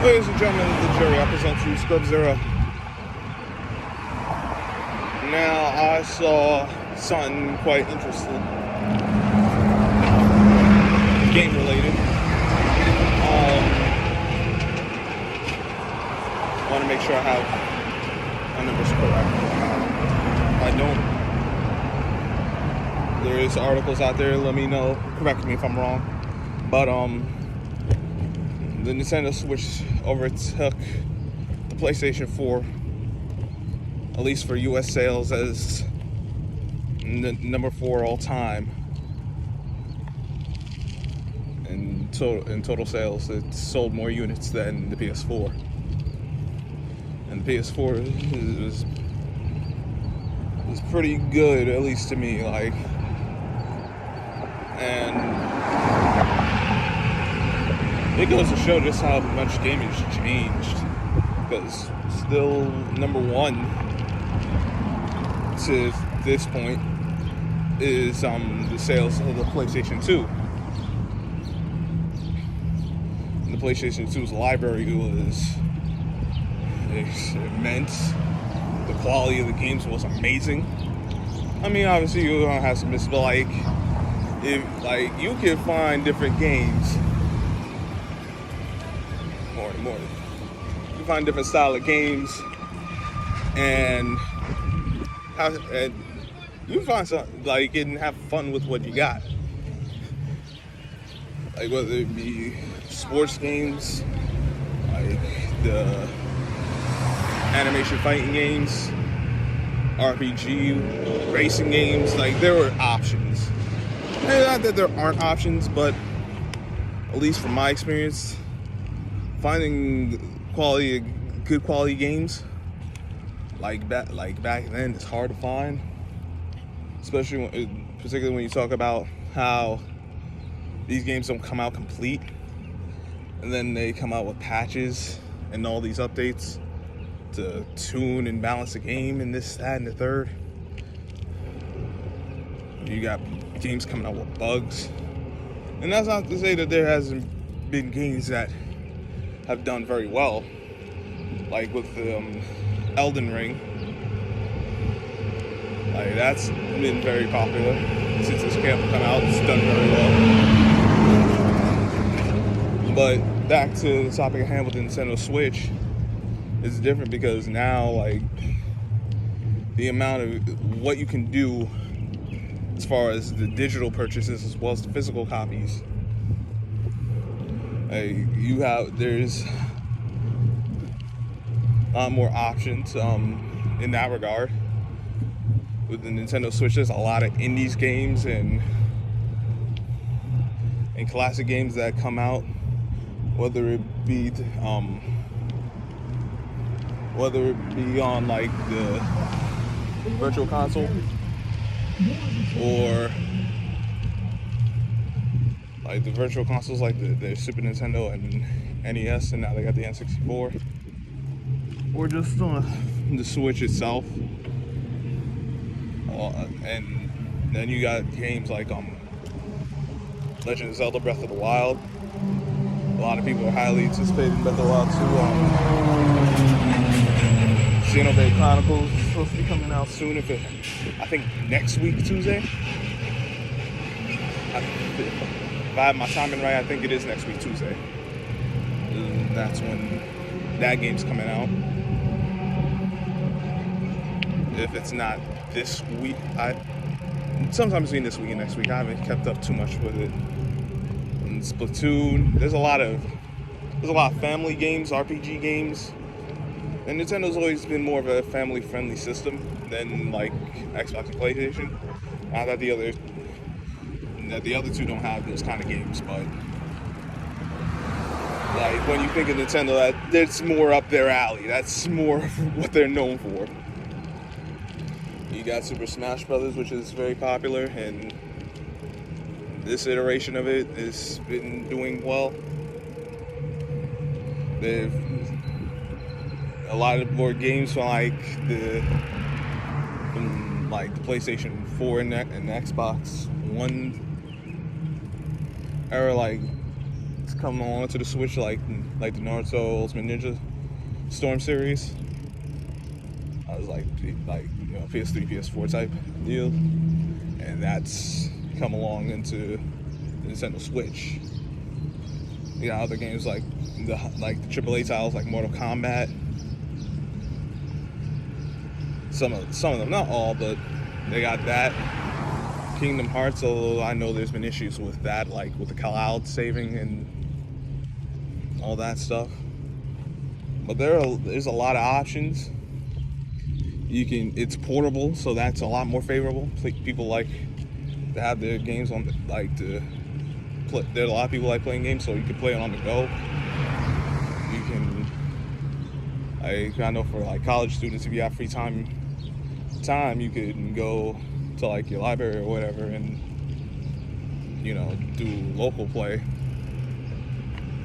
Ladies and gentlemen of the jury, I present to you Scrub Zero. Now, I saw something quite interesting, game related. I want to make sure I have my numbers correct. If I don't, there is articles out there, let me know, correct me if I'm wrong. But the Nintendo Switch overtook the PlayStation 4, at least for US sales, as number 4 all time. In total sales, it sold more units than the PS4. And the PS4 was pretty good, at least to me, and it goes to show just how much gaming has changed, because still number 1 to this point is the sales of the PlayStation 2. And the PlayStation 2's library was immense. The quality of the games was amazing. I mean, obviously you're gonna have some miss, but if you can find different games. Morning. You find different style of games, and you find something and have fun with what you got. Whether it be sports games, the animation fighting games, RPG, racing games. There were options. And not that there aren't options, but at least from my experience, finding good quality games back then is hard to find, particularly when you talk about how these games don't come out complete, and then they come out with patches and all these updates to tune and balance the game and this, that, and the third. You got games coming out with bugs, and that's not to say that there hasn't been games that have done very well, like with Elden Ring. That's been very popular since it's come out. It's done very well. But back to the topic at hand with the Nintendo Switch, it's different because now the amount of what you can do as far as the digital purchases as well as the physical copies. There's a lot more options in that regard. With the Nintendo Switch, there's a lot of indies games and classic games that come out, whether it be on the Virtual Console or the virtual consoles, the Super Nintendo and NES, and now they got the N64, or just the Switch itself. And then you got games like Legend of Zelda Breath of the Wild. A lot of people are highly anticipating Breath of the Wild 2. Xenoblade Chronicles is supposed to be coming out soon. I think next week, Tuesday. If I have my timing right, I think it is next week, Tuesday. And that's when that game's coming out. If it's not this week, sometimes between this week and next week. I haven't kept up too much with it. And Splatoon, there's a lot of family games, RPG games. And Nintendo's always been more of a family-friendly system than Xbox and PlayStation. Not that the other two don't have those kind of games, but when you think of Nintendo, that's more up their alley. That's more what they're known for. You got Super Smash Brothers, which is very popular, and this iteration of it has been doing well. They've a lot of more games from the PlayStation 4 and Xbox One era, it's come on to the Switch, like the Naruto Ultimate Ninja Storm series. I was like PS3, PS4 type deal, and that's come along into the Nintendo Switch. You got other games like the AAA titles like Mortal Kombat. Some of them, not all, but they got that. Kingdom Hearts, although I know there's been issues with that, like with the cloud saving and all that stuff. But there's a lot of options. It's portable, so that's a lot more favorable. People like to have their games on there's a lot of people like playing games, so you can play it on the go. You can, I know for like college students, if you have free time, you can go to like your library or whatever and do local play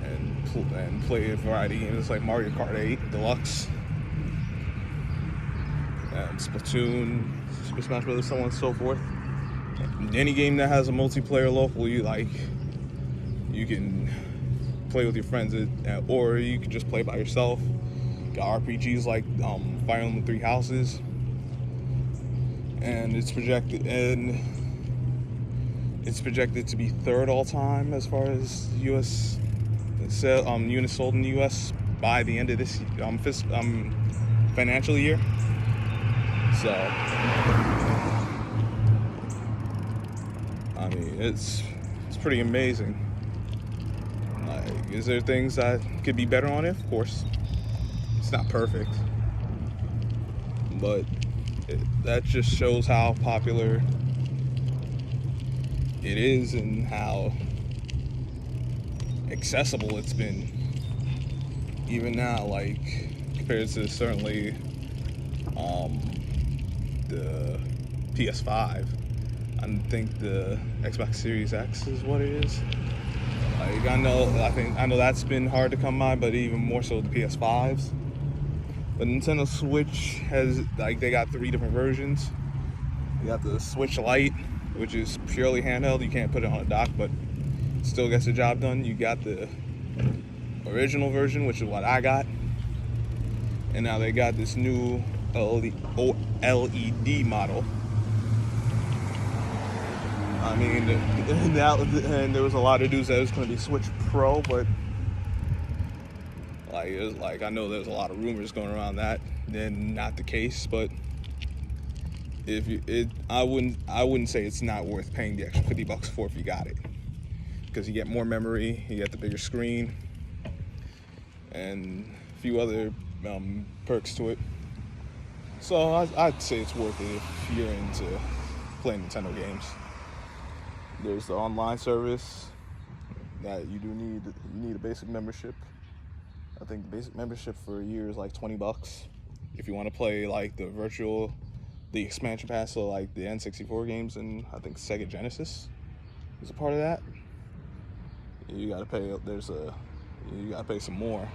and play a variety of games like Mario Kart 8 Deluxe and Splatoon, Super Smash Bros., so on and so forth. Any game that has a multiplayer local, you can play with your friends, or you can just play by yourself. Got RPGs like Fire Emblem Three Houses, and it's projected to be third all time as far as U.S. Units sold in the U.S. by the end of this financial year. So, I mean, it's pretty amazing. Like, is there things that could be better on it? Of course. It's not perfect, but that just shows how popular it is and how accessible it's been. Even now, like, compared to certainly the PS5. I think the Xbox Series X is what it is. Like, I know that's been hard to come by, but even more so the PS5s. The Nintendo Switch they got 3 different versions. You got the Switch Lite, which is purely handheld. You can't put it on a dock, but still gets the job done. You got the original version, which is what I got. And now they got this new OLED model. I mean, and there was a lot of news that it was going to be Switch Pro, but I know there's a lot of rumors going around that, then not the case. But I wouldn't say it's not worth paying the extra $50 for if you got it, because you get more memory, you get the bigger screen, and a few other perks to it. So I'd say it's worth it if you're into playing Nintendo games. There's the online service that you need a basic membership. I think the basic membership for a year is like $20. If you want to play like the expansion pass, so like the N64 games, and I think Sega Genesis is a part of that. You gotta pay. You gotta pay some more,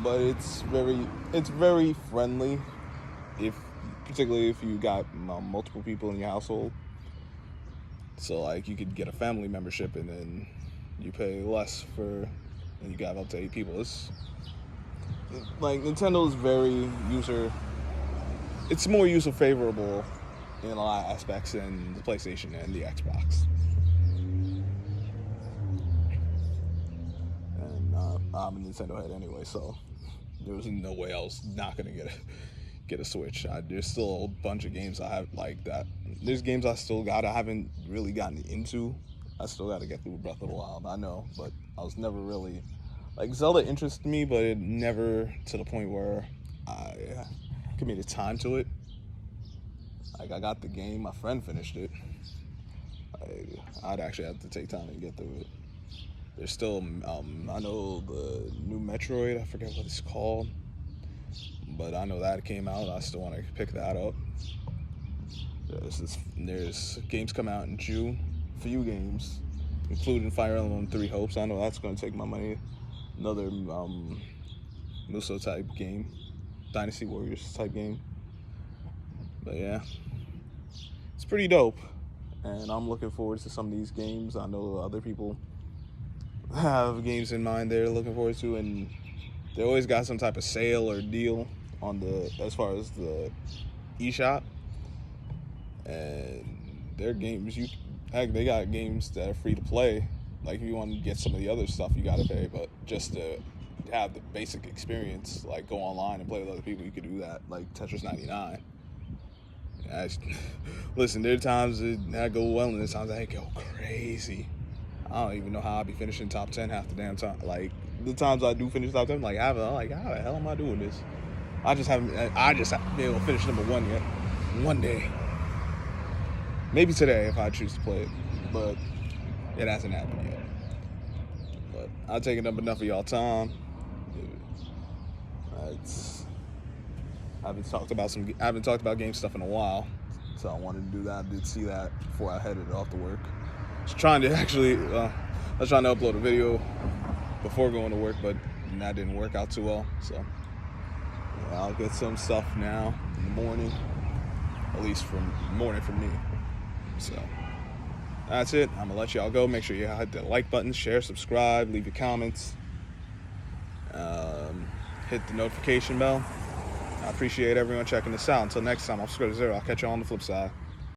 but it's very friendly. Particularly if you got multiple people in your household. So like you could get a family membership and then you pay less and you got up to 8 people. It's like Nintendo is it's more user favorable in a lot of aspects than the PlayStation and the Xbox. And I'm a Nintendo head anyway, so there was no way I was not gonna get a Switch. There's still a bunch of games I have like that. There's games I haven't really gotten into. I still got to get through Breath of the Wild, I know, but I was never really like Zelda interested me, but it never to the point where I committed time to it. Like, I got the game, my friend finished it. I'd actually have to take time to get through it. There's still I know the new Metroid, I forget what it's called, but I know that came out. I still want to pick that up. There's games come out in June, a few games, including Fire Emblem Three Hopes. I know that's going to take my money. Another Muso type game, Dynasty Warriors type game. But yeah, it's pretty dope, and I'm looking forward to some of these games. I know other people have games in mind they're looking forward to, and they always got some type of sale or deal on the as far as the eShop. And their games, heck, they got games that are free to play. Like if you want to get some of the other stuff, you gotta pay. But just to have the basic experience, like go online and play with other people, you could do that. Like Tetris 99. Listen, there are times that go well, and there's times that go crazy. I don't even know how I'll be finishing top 10 half the damn time. Like the times I do finish top 10, I'm how the hell am I doing this? I just haven't been able to finish number 1 yet. One day. Maybe today if I choose to play it, but it hasn't happened yet. But I've taken up enough of y'all time. I haven't talked about game stuff in a while, so I wanted to do that. I did see that before I headed off to work. I was trying to upload a video before going to work, but that didn't work out too well. So yeah, I'll get some stuff now in the morning, at least from morning for me. So that's it. I'm gonna let y'all go. Make sure you hit the like button, share, subscribe, leave your comments, hit the notification bell. I appreciate everyone checking this out. Until next time, I'm Square Zero. I'll catch you on the flip side.